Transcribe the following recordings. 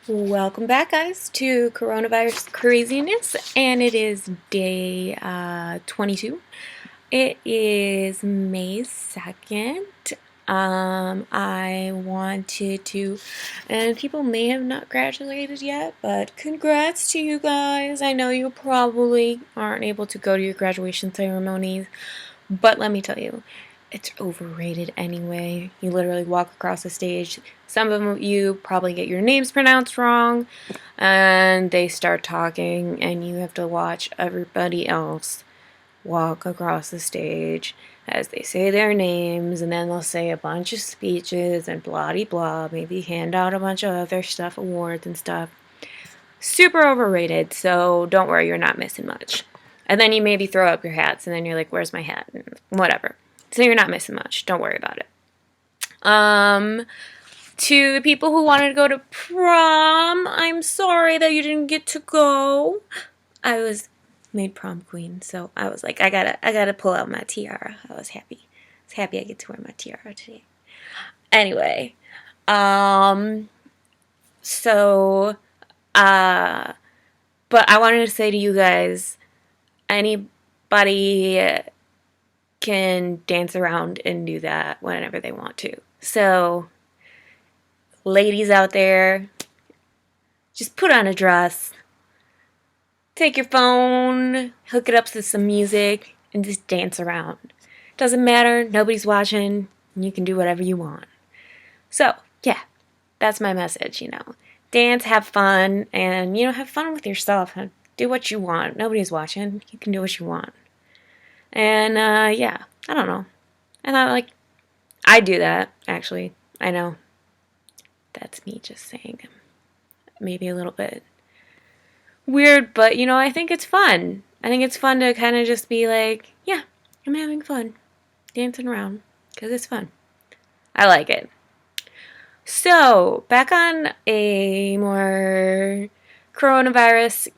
Welcome back, guys, to Coronavirus Craziness, and it is day 22. It is May 2nd. I wanted to, and people may have not graduated yet, but congrats to you guys. I know you probably aren't able to go to your graduation ceremonies, but let me tell you, it's overrated anyway. You literally walk across the stage. Some of you probably get your names pronounced wrong, and they start talking, and you have to watch everybody else walk across the stage as they say their names, and then they'll say a bunch of speeches and blah de blah, maybe hand out a bunch of other stuff, awards and stuff. Super overrated, so don't worry, you're not missing much. And then you maybe throw up your hats, and then you're like, where's my hat? And whatever. So you're not missing much. Don't worry about it. To the people who wanted to go to prom, I'm sorry that you didn't get to go. I was made prom queen, so I was like, I gotta pull out my tiara. I was happy. I was happy I get to wear my tiara today. Anyway, so, but I wanted to say to you guys, anybody can dance around and do that whenever they want to. So, ladies out there, just put on a dress, take your phone, hook it up to some music, and just dance around. Doesn't matter, nobody's watching, and you can do whatever you want. So, yeah, that's my message, Dance, have fun, and, have fun with yourself. Do what you want. Nobody's watching. You can do what you want. And, yeah, I don't know. I thought, I do that, actually. I know. That's me just saying. Maybe a little bit weird, but, I think it's fun. I think it's fun to kind of just be like, yeah, I'm having fun. Dancing around. Because it's fun. I like it. So, back on a more coronavirus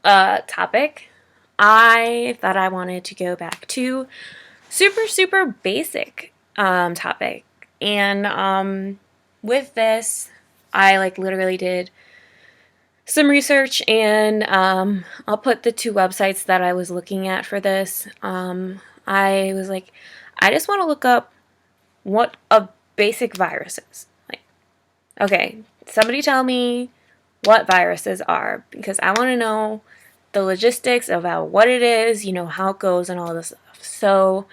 topic, I thought I wanted to go back to super basic topic. And with this, I literally did some research, and I'll put the two websites that I was looking at for this. I was like, I just want to look up what a basic virus is. Okay, somebody tell me what viruses are, because I want to know the logistics about what it is, how it goes and all this stuff. So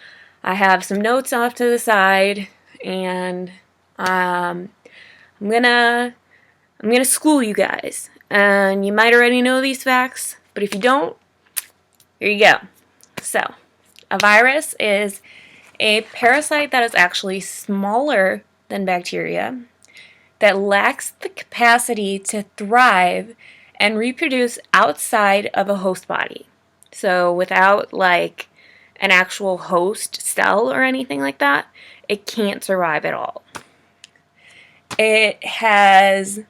I have some notes off to the side, and I'm gonna school you guys. And you might already know these facts, but if you don't, here you go. So, a virus is a parasite that is actually smaller than bacteria, that lacks the capacity to thrive and reproduce outside of a host body. So without an actual host cell or anything like that, it can't survive at all. It has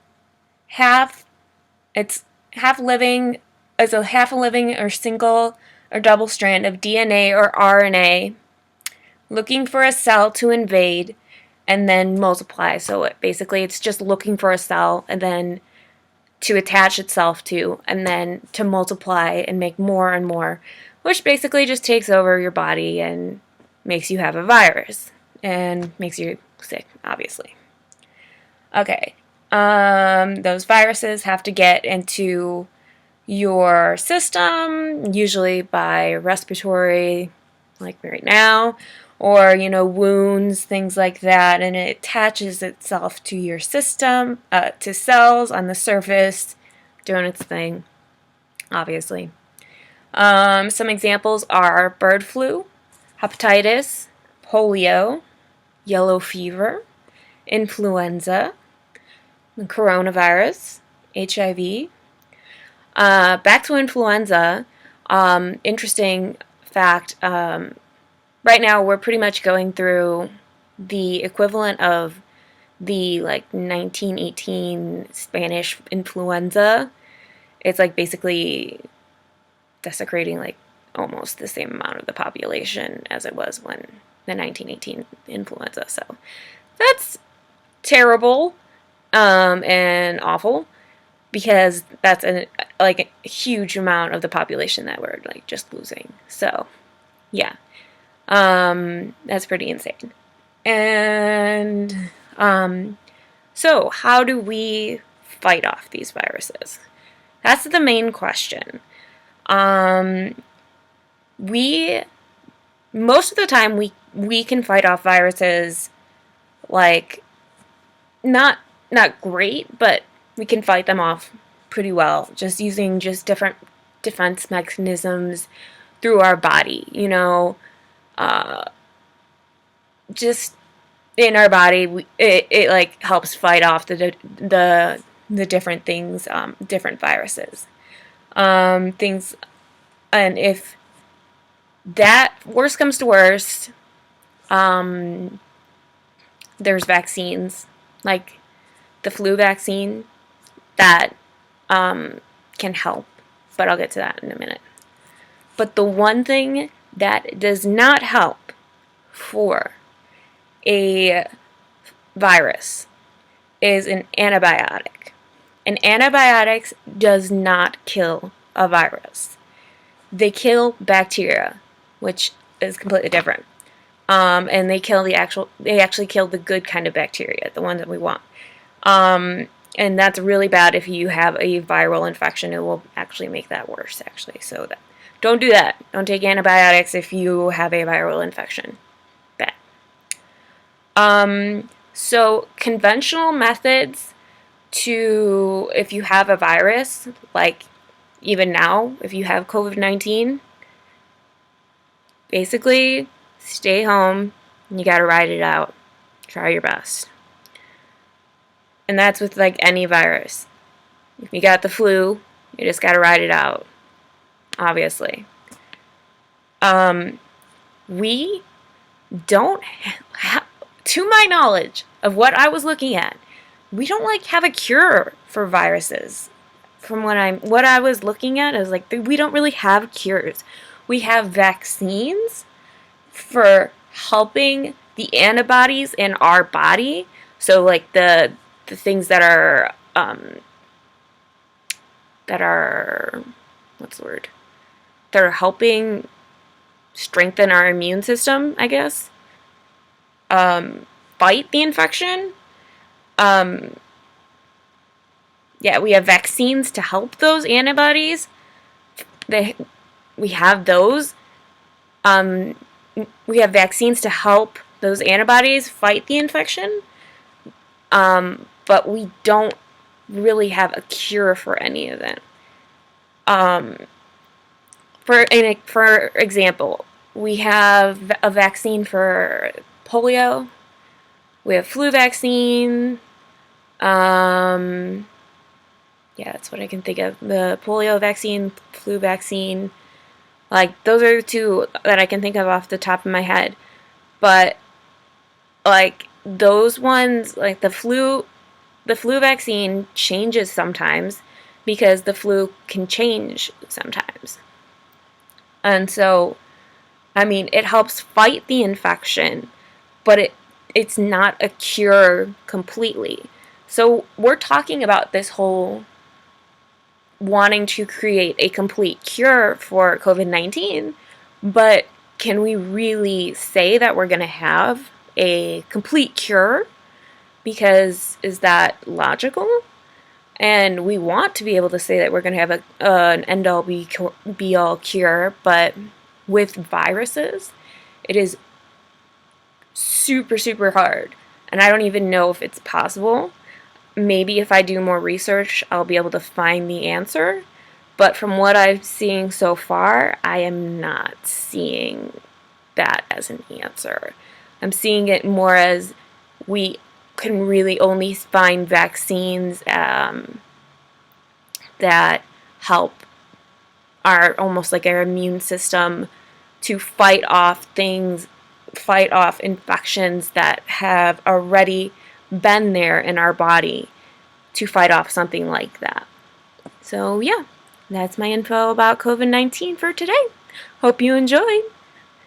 it's half living or single or double strand of DNA or RNA looking for a cell to invade and then multiply. So it's just looking for a cell and then to attach itself to, and then to multiply and make more and more, which basically just takes over your body and makes you have a virus and makes you sick, obviously. Okay, those viruses have to get into your system, usually by respiratory, like right now, or, wounds, things like that, and it attaches itself to your system, to cells on the surface, doing its thing, obviously. Some examples are bird flu, hepatitis, polio, yellow fever, influenza, coronavirus, HIV. Back to influenza, interesting fact, right now we're pretty much going through the equivalent of the 1918 Spanish influenza. It's basically desecrating almost the same amount of the population as it was when the 1918 influenza. So that's terrible. and awful, because that's like a huge amount of the population that we're like just losing. So yeah, that's pretty insane. And so how do we fight off these viruses? That's the main question. We most of the time we can fight off viruses, like not great, but we can fight them off pretty well just using just different defense mechanisms through our body, just in our body. It like helps fight off the different things, different viruses, things. And if that worst comes to worst, there's vaccines like the flu vaccine that can help, but I'll get to that in a minute. But the one thing that does not help for a virus is an antibiotic. An antibiotic does not kill a virus. They kill bacteria, which is completely different. And they actually kill the good kind of bacteria, the ones that we want. And that's really bad. If you have a viral infection, it will actually make that worse, actually. So don't do that. Don't take antibiotics if you have a viral infection. Bad. So conventional methods if you have a virus, like even now, if you have COVID-19, basically stay home and you gotta ride it out. Try your best. And that's with like any virus. If you got the flu, you just gotta ride it out, obviously. We don't have, to my knowledge of what I was looking at, we don't like have a cure for viruses. From what I was looking at, I was like, we don't really have cures. We have vaccines for helping the antibodies in our body. So like the things that are what's the word? That are helping strengthen our immune system, I guess. Fight the infection. Yeah, we have vaccines to help those antibodies. We have those. We have vaccines to help those antibodies fight the infection. But we don't really have a cure for any of them. For example, we have a vaccine for polio. We have flu vaccine. Yeah, that's what I can think of. The polio vaccine, flu vaccine. Like, those are the two that I can think of off the top of my head. But, like, those ones, like the flu vaccine changes sometimes because the flu can change sometimes. And so, I mean, it helps fight the infection, but it's not a cure completely. So we're talking about this whole wanting to create a complete cure for COVID-19, but can we really say that we're going to have a complete cure? Because is that logical? And we want to be able to say that we're going to have an end-all be-all cure, but with viruses, it is super, super hard. And I don't even know if it's possible. Maybe if I do more research, I'll be able to find the answer. But from what I'm seeing so far, I am not seeing that as an answer. I'm seeing it more as we can really only find vaccines that help almost like our immune system to fight off infections that have already been there in our body, to fight off something like that. So yeah, that's my info about COVID-19 for today. Hope you enjoyed.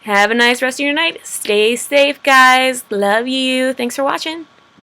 Have a nice rest of your night. Stay safe, guys. Love you. Thanks for watching.